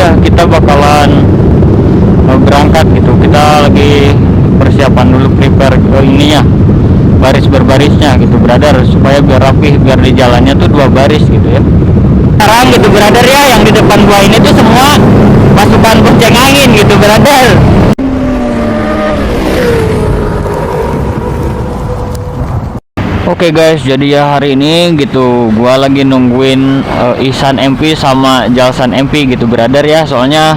ya kita bakalan berangkat gitu. Kita lagi persiapan dulu, prepare ke ininya, baris berbarisnya gitu brother, supaya biar rapih, biar di jalannya tuh 2 baris gitu ya. Sekarang gitu brother ya, yang di depan gua ini tuh semua pasukan bonceng angin gitu brother. Oke guys, jadi ya hari ini gitu gua lagi nungguin Ihsan MP sama Jalsan MP gitu brother ya. Soalnya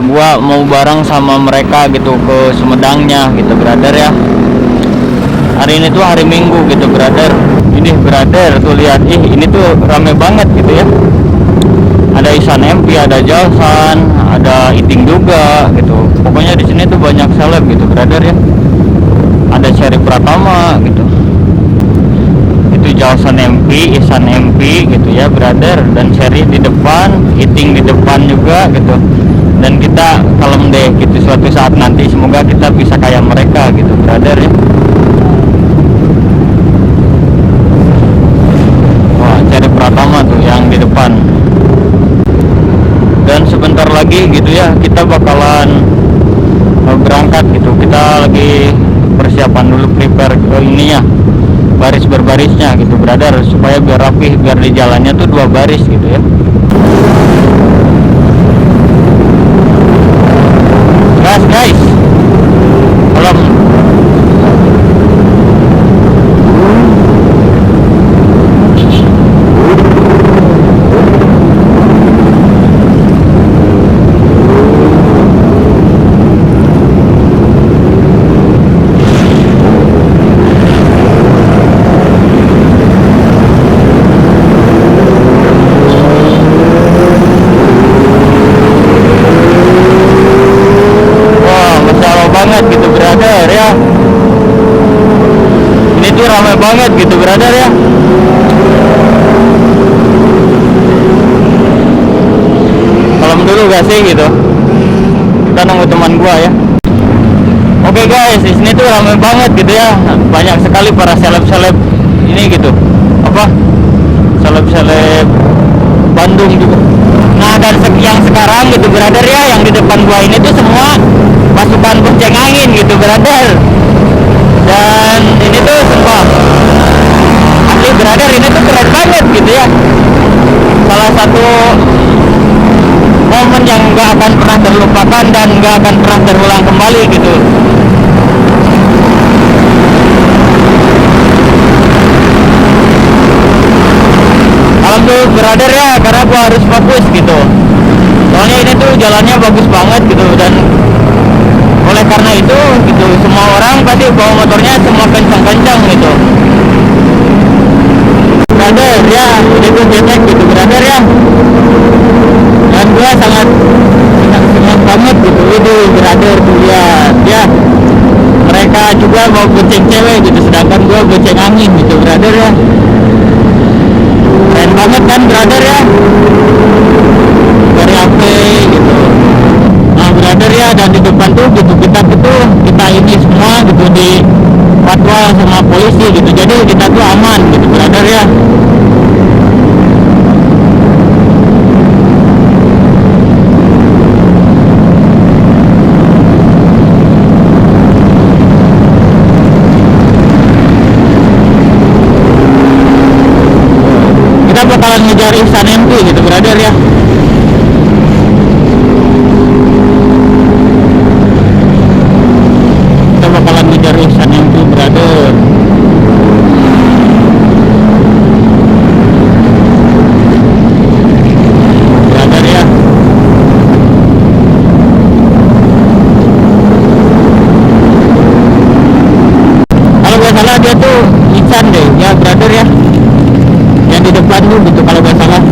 gua mau bareng sama mereka gitu ke Sumedangnya gitu brother ya. Hari ini tuh hari Minggu gitu brother. Ini brother tuh lihat, ini tuh rame banget gitu ya. Ada Ihsan MP, ada Jalsan, ada Iting juga gitu. Pokoknya di sini tuh banyak seleb gitu brother ya. Ada Cherry Pratama gitu. Jalsan MP, Ihsan MP gitu ya brother, dan Cherry di depan, Iting di depan juga gitu. Dan kita kalem deh gitu, suatu saat nanti semoga kita bisa kayak mereka gitu brother ya. Wah, Cherry Pratama tuh yang di depan. Dan sebentar lagi gitu ya kita bakalan berangkat gitu. Kita lagi persiapan dulu, prepare ke ininya, baris berbarisnya gitu brother, supaya biar rapih, biar di jalannya tuh 2 baris gitu ya. Gas guys, belum. Ramai banget gitu brother ya. Kalem dulu gak sih gitu, kita nunggu teman gua ya. Oke guys, di sini tuh ramai banget gitu ya. Banyak sekali para seleb-seleb ini gitu, apa, seleb-seleb Bandung juga. Nah, dan yang sekarang gitu brother ya, yang di depan gua ini tuh semua pasukan bonceng angin gitu brother. Dan ini tuh sumpah asli brother, ini tuh keren banget gitu ya. Salah satu momen yang gak akan pernah terlupakan dan gak akan pernah terulang kembali gitu. Alhamdulillah brother ya, karena gua harus fokus gitu. Soalnya ini tuh jalannya bagus banget gitu, dan oleh karena itu gitu semua orang pasti bawa motornya semua kencang-kencang gitu brother ya. Ini gue cek gitu brother ya, dan gue sangat senang banget gitu. Ini brother tuh lihat ya, mereka juga mau bonceng cewek gitu, sedangkan gue bonceng angin gitu brother ya. Keren banget kan brother ya, dari HP gitu. Nah brother ya, dan di depan tuh gitu kita ini semua gitu di patwal sama polisi gitu, jadi kita tuh aman gitu brother ya. Kita bakalan ngejar Ihsan MP gitu brother ya. Dia tuh Ihsan deh ya brother ya, yang di depan tuh gitu kalau gak salah.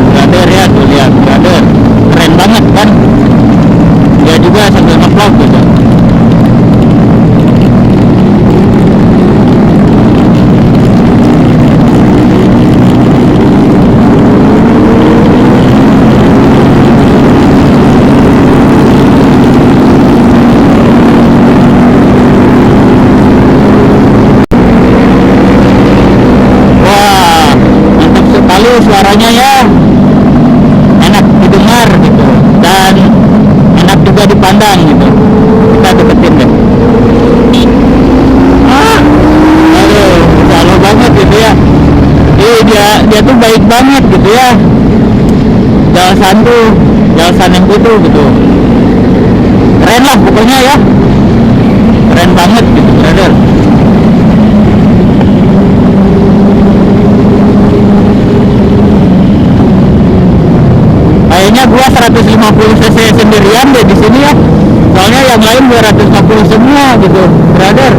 Brother ya, tuh lihat brother, keren banget kan, dia juga sambil nge-vlog gitu. suaranya ya enak didengar gitu, dan enak juga dipandang gitu. Kita deketin deh. Aduh, selalu banget gitu ya. Dia tuh baik banget gitu ya. Jelasan yang itu gitu. Keren lah pokoknya ya. Keren banget gitu, brother. Kayaknya gua 150 cc sendirian deh di sini ya. Soalnya yang lain 250 semua gitu, brother.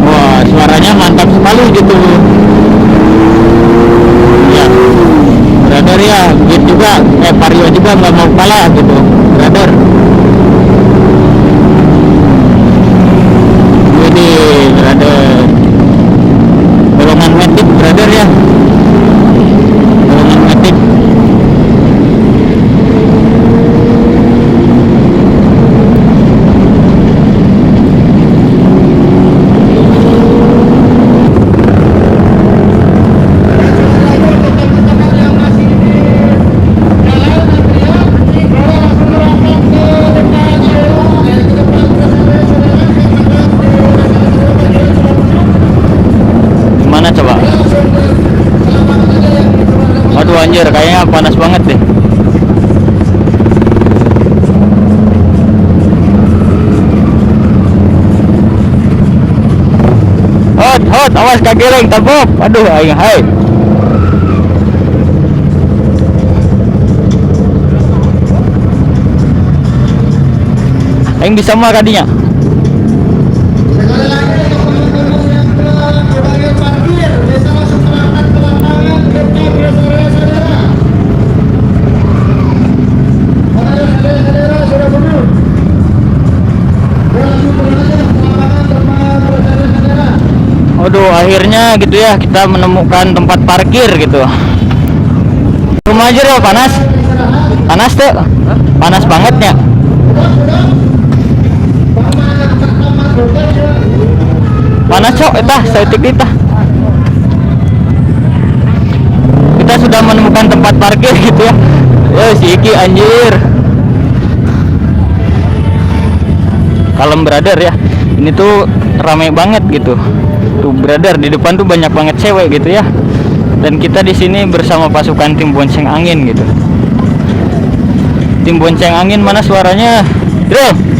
Wah, suaranya mantap sekali gitu. Ya, brother ya, gitu juga, Vario juga nggak mau kalah gitu, brother. Ini brother, golongan metik brother ya, golongan metik. Gimana coba? Aduh anjir, kayaknya panas banget deh. Hot, awas kageleng tabok. Aduh, aing hai. Aing bisa mah kadinya. Sekali lagi teman-teman yang berada di bagian parkir bisa langsung berangkat ke lapangan kerja saudara-saudara. Mana saudara-saudara sudah penuh. Langsung berangkat ke lapangan bersama saudara-saudara. Aduh, akhirnya gitu ya kita menemukan tempat parkir gitu. Rumah aja deh, panas. Panas tuh. Panas banget ya. Panas cok, setik kita. Kita sudah menemukan tempat parkir gitu ya. Si Iki anjir. Kalem brother ya. Ini tuh ramai banget gitu. Tuh brother, di depan tuh banyak banget cewek gitu ya. Dan kita di sini bersama pasukan tim bonceng angin gitu. Tim bonceng angin mana suaranya? Bro.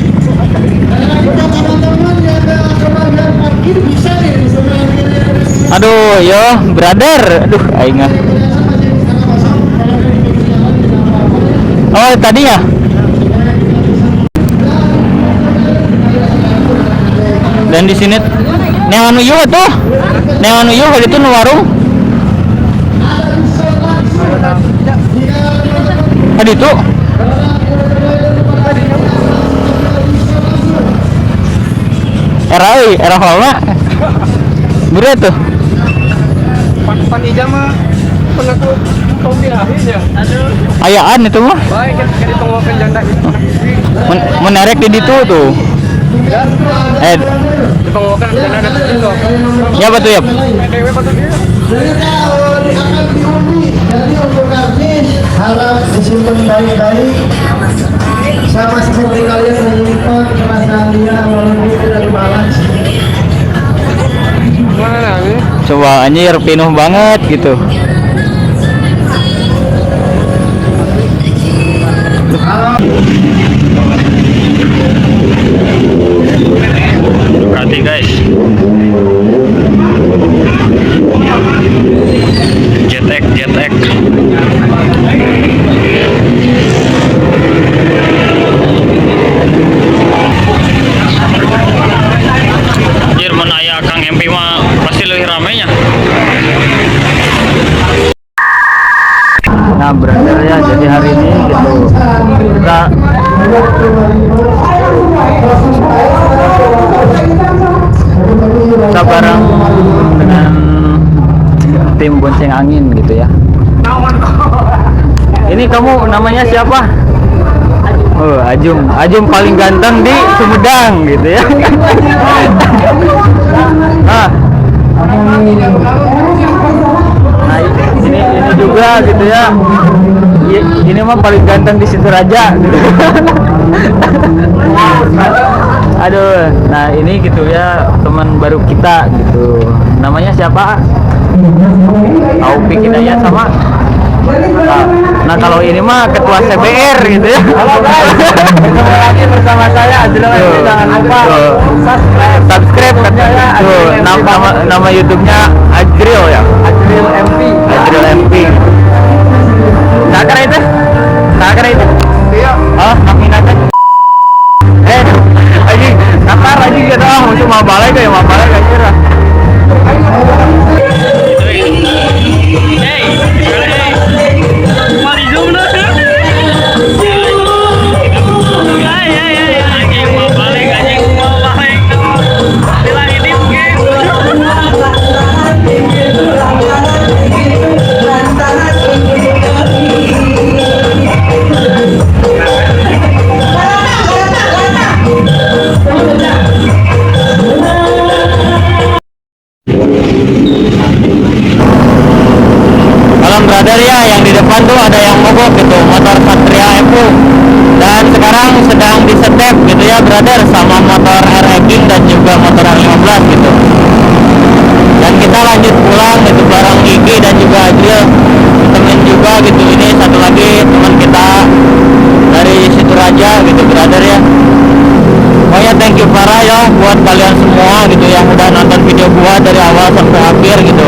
Aduh, yo, brother. Aduh, aing. Oh, tadi ya? Dan di sini neanu ieu tuh. Neanu ieu itu nu warung. Tadi tuh. Era halna. Berat tuh. Pan ija mah pengaku kau birahin ya. Ayaan itu mah. Baik kan ditunggukan janda itu. Menerek di ditu tuh. Ditunggukan janda ada itu. Ya betul ya. Dewe betul dia. Berita akan diundi, jadi untuk karnis harap disimpan baik-baik. Sama seperti kalian menyimpan perasaan dia walaupun tidak dibalas. Mana nih? Coba anjir penuh banget gitu. Ducati guys. Jet X. Anjir mana ya Kang MP mah pasti lebih ramainya. Nah brother ya, jadi hari ini gitu kita bareng dengan tim bonceng angin gitu ya. Ini kamu namanya siapa? Oh, Ajum. Ajum paling ganteng di Sumedang gitu ya. Ah. Nah, ini juga gitu ya. Ini mah paling ganteng di Situraja gitu. Aduh, nah ini gitu ya teman baru kita gitu. Namanya siapa? Taufik Hidayat sama. Nah kalau ini mah ketua CBR gitu ya. Halo guys, ketemu lagi bersama saya Azril MP. Jangan lupa subscribe katanya. Tuh, nama YouTube-nya Azril ya. Azril MP. Azril MP. Nah kira itu? Nah kira itu? Iya. Oh, naminatnya. Lagi nakar lagi gitu. Masuk mau balik ya, mau balik aja. Brother ya, yang di depan tuh ada yang mogok gitu, motor Satria Evo, dan sekarang sedang disetep gitu ya brother, sama motor R-King dan juga motor R15 gitu. Dan kita lanjut pulang gitu bareng Iki dan juga Adil, temen juga gitu. Ini satu lagi teman kita dari Situraja gitu brother ya. Pokoknya thank you parah ya buat kalian semua gitu yang udah nonton video gua dari awal sampai akhir gitu.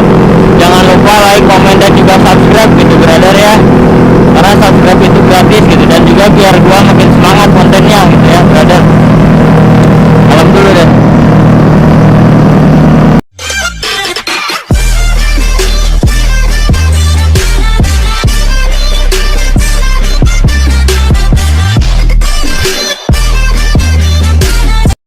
Jangan lupa like, komen, dan juga subscribe gitu